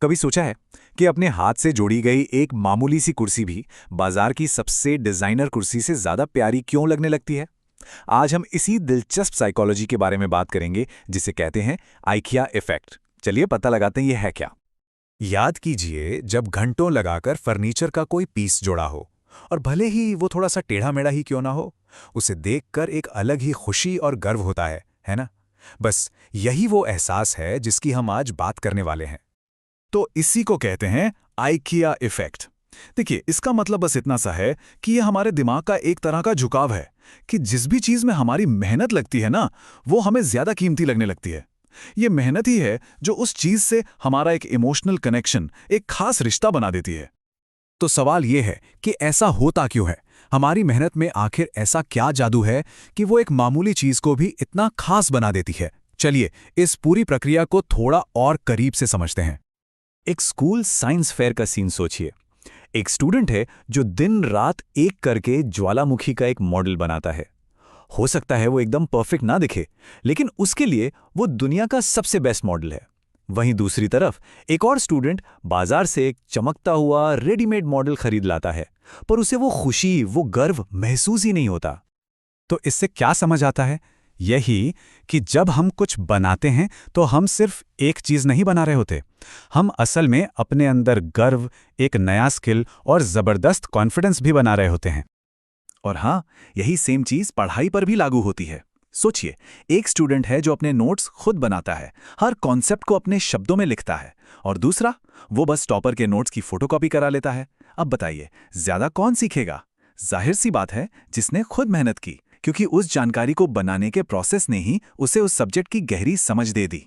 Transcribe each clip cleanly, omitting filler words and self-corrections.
कभी सोचा है कि अपने हाथ से जोड़ी गई एक मामूली सी कुर्सी भी बाजार की सबसे डिजाइनर कुर्सी से ज्यादा प्यारी क्यों लगने लगती है? आज हम इसी दिलचस्प साइकोलॉजी के बारे में बात करेंगे जिसे कहते हैं आइकिया इफेक्ट। चलिए पता लगाते हैं ये है क्या। याद कीजिए जब घंटों लगाकर फर्नीचर का कोई पीस जोड़ा हो और भले ही वो थोड़ा सा टेढ़ा मेढ़ा ही क्यों ना हो, उसे देखकर एक अलग ही खुशी और गर्व होता है ना? बस यही वो एहसास है जिसकी हम आज बात करने वाले हैं। तो इसी को कहते हैं आइकिया इफेक्ट। देखिए, इसका मतलब बस इतना सा है कि ये हमारे दिमाग का एक तरह का झुकाव है कि जिस भी चीज में हमारी मेहनत लगती है ना, वो हमें ज्यादा कीमती लगने लगती है। ये मेहनत ही है जो उस चीज से हमारा एक इमोशनल कनेक्शन, एक खास रिश्ता बना देती है। तो सवाल ये है कि ऐसा होता क्यों है? हमारी मेहनत में आखिर ऐसा क्या जादू है कि वो एक मामूली चीज को भी इतना खास बना देती है? चलिए इस पूरी प्रक्रिया को थोड़ा और करीब से समझते हैं। एक स्कूल साइंस फेयर का सीन सोचिए। एक स्टूडेंट है जो दिन रात एक करके ज्वालामुखी का एक मॉडल बनाता है। हो सकता है वो एकदम परफेक्ट ना दिखे, लेकिन उसके लिए वो दुनिया का सबसे बेस्ट मॉडल है। वहीं दूसरी तरफ एक और स्टूडेंट बाजार से एक चमकता हुआ रेडीमेड मॉडल खरीद लाता है, पर उसे वो खुशी, वो गर्व महसूस ही नहीं होता। तो इससे क्या समझ आता है? यही कि जब हम कुछ बनाते हैं तो हम सिर्फ एक चीज नहीं बना रहे होते, हम असल में अपने अंदर गर्व, एक नया स्किल और जबरदस्त कॉन्फिडेंस भी बना रहे होते हैं। और हाँ, यही सेम चीज पढ़ाई पर भी लागू होती है। सोचिए, एक स्टूडेंट है जो अपने नोट्स खुद बनाता है, हर कॉन्सेप्ट को अपने शब्दों में लिखता है, और दूसरा वो बस टॉपर के नोट्स की फोटोकॉपी करा लेता है। अब बताइए, ज्यादा कौन सीखेगा? जाहिर सी बात है, जिसने खुद मेहनत की, क्योंकि उस जानकारी को बनाने के प्रोसेस ने ही उसे उस सब्जेक्ट की गहरी समझ दे दी।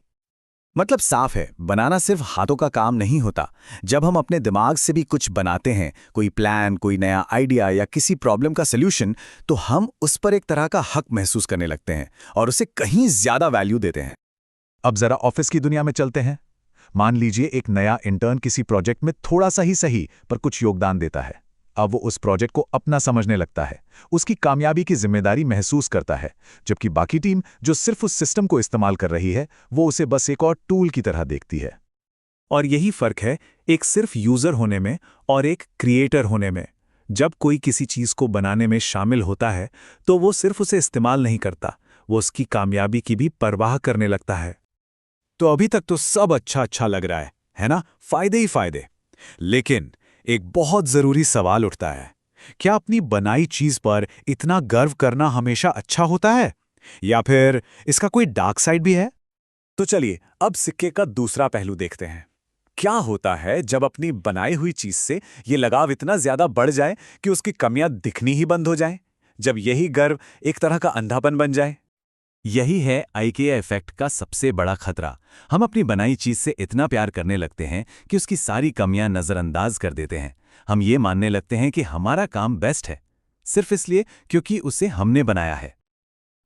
मतलब साफ है, बनाना सिर्फ हाथों का काम नहीं होता। जब हम अपने दिमाग से भी कुछ बनाते हैं, कोई प्लान, कोई नया आइडिया या किसी प्रॉब्लम का सल्यूशन, तो हम उस पर एक तरह का हक महसूस करने लगते हैं और उसे कहीं ज्यादा वैल्यू देते हैं। अब जरा ऑफिस की दुनिया में चलते हैं। मान लीजिए एक नया इंटर्न किसी प्रोजेक्ट में थोड़ा सा ही सही पर कुछ योगदान देता है। अब वो उस प्रोजेक्ट को अपना समझने लगता है, उसकी कामयाबी की जिम्मेदारी महसूस करता है, जबकि बाकी टीम जो सिर्फ उस सिस्टम को इस्तेमाल कर रही है, वो उसे बस एक और टूल की तरह देखती है। और यही फर्क है एक सिर्फ यूजर होने में और एक क्रिएटर होने में। जब कोई किसी चीज को बनाने में शामिल होता है तो वो सिर्फ उसे इस्तेमाल नहीं करता, वो उसकी कामयाबी की भी परवाह करने लगता है। तो अभी तक तो सब अच्छा अच्छा लग रहा है ना? फायदे ही फायदे। लेकिन एक बहुत जरूरी सवाल उठता है, क्या अपनी बनाई चीज पर इतना गर्व करना हमेशा अच्छा होता है, या फिर इसका कोई डार्क साइड भी है? तो चलिए अब सिक्के का दूसरा पहलू देखते हैं। क्या होता है जब अपनी बनाई हुई चीज से ये लगाव इतना ज्यादा बढ़ जाए कि उसकी कमियां दिखनी ही बंद हो जाएं? जब यही गर्व एक तरह का अंधापन बन जाए? यही है आइकिया इफेक्ट का सबसे बड़ा खतरा। हम अपनी बनाई चीज से इतना प्यार करने लगते हैं कि उसकी सारी कमियां नजरअंदाज कर देते हैं। हम ये मानने लगते हैं कि हमारा काम बेस्ट है, सिर्फ इसलिए क्योंकि उसे हमने बनाया है।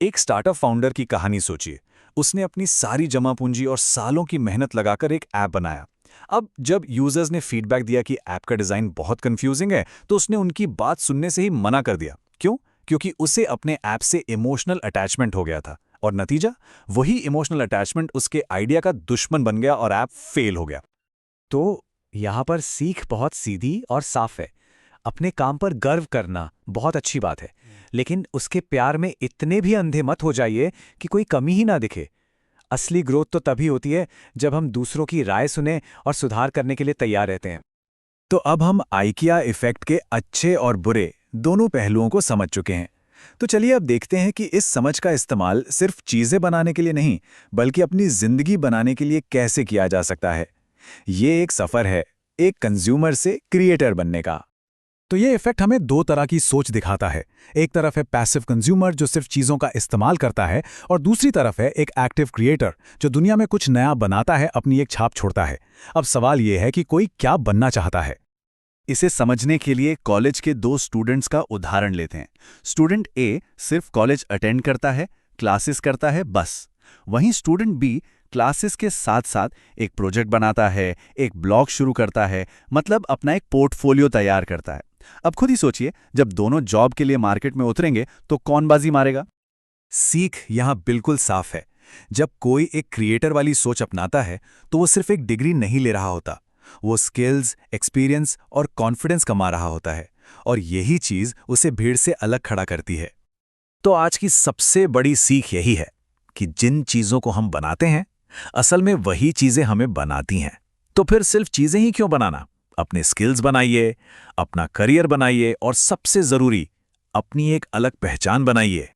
एक स्टार्टअप फाउंडर की कहानी सोचिए। उसने अपनी सारी जमा पूंजी और सालों की मेहनत लगाकर एक ऐप बनाया। अब जब यूजर्स ने फीडबैक दिया कि ऐप का डिजाइन बहुत कंफ्यूजिंग है, तो उसने उनकी बात सुनने से ही मना कर दिया। क्यों? क्योंकि उसे अपने ऐप से इमोशनल अटैचमेंट हो गया था, और नतीजा, वही इमोशनल अटैचमेंट उसके आइडिया का दुश्मन बन गया और ऐप फेल हो गया। तो यहाँ पर सीख बहुत सीधी और साफ है। अपने काम पर गर्व करना बहुत अच्छी बात है, लेकिन उसके प्यार में इतने भी अंधे मत हो जाइए कि कोई कमी ही ना दिखे। असली ग्रोथ तो तभी होती है जब हम दूसरों की राय सुने और सुधार करने के लिए तैयार रहते हैं। तो अब हम आइकिया इफेक्ट के अच्छे और बुरे दोनों पहलुओं को समझ चुके हैं। तो चलिए अब देखते हैं कि इस समझ का इस्तेमाल सिर्फ चीजें बनाने के लिए नहीं, बल्कि अपनी जिंदगी बनाने के लिए कैसे किया जा सकता है। ये एक सफर है, एक कंज्यूमर से क्रिएटर बनने का। तो ये इफेक्ट हमें दो तरह की सोच दिखाता है। एक तरफ है पैसिव कंज्यूमर जो सिर्फ चीजों का इस्तेमाल करता है, और दूसरी तरफ है एक एक्टिव क्रिएटर जो दुनिया में कुछ नया बनाता है, अपनी एक छाप छोड़ता है। अब सवाल यह है कि कोई क्या बनना चाहता है। इसे समझने के लिए कॉलेज के दो स्टूडेंट्स का उदाहरण लेते हैं। स्टूडेंट ए सिर्फ कॉलेज अटेंड करता है, क्लासेस करता है बस। वहीं स्टूडेंट बी क्लासेस के साथ साथ एक प्रोजेक्ट बनाता है, एक ब्लॉग शुरू करता है, मतलब अपना एक पोर्टफोलियो तैयार करता है। अब खुद ही सोचिए, जब दोनों जॉब के लिए मार्केट में उतरेंगे तो कौन बाजी मारेगा? सीख यहां बिल्कुल साफ है। जब कोई एक क्रिएटर वाली सोच अपनाता है तो वो सिर्फ एक डिग्री नहीं ले रहा होता, वो स्किल्स, एक्सपीरियंस और कॉन्फिडेंस कमा रहा होता है, और यही चीज उसे भीड़ से अलग खड़ा करती है। तो आज की सबसे बड़ी सीख यही है कि जिन चीजों को हम बनाते हैं, असल में वही चीजें हमें बनाती हैं। तो फिर सिर्फ चीजें ही क्यों बनाना? अपने स्किल्स बनाइए, अपना करियर बनाइए और सबसे जरूरी, अपनी एक अलग पहचान बनाइए।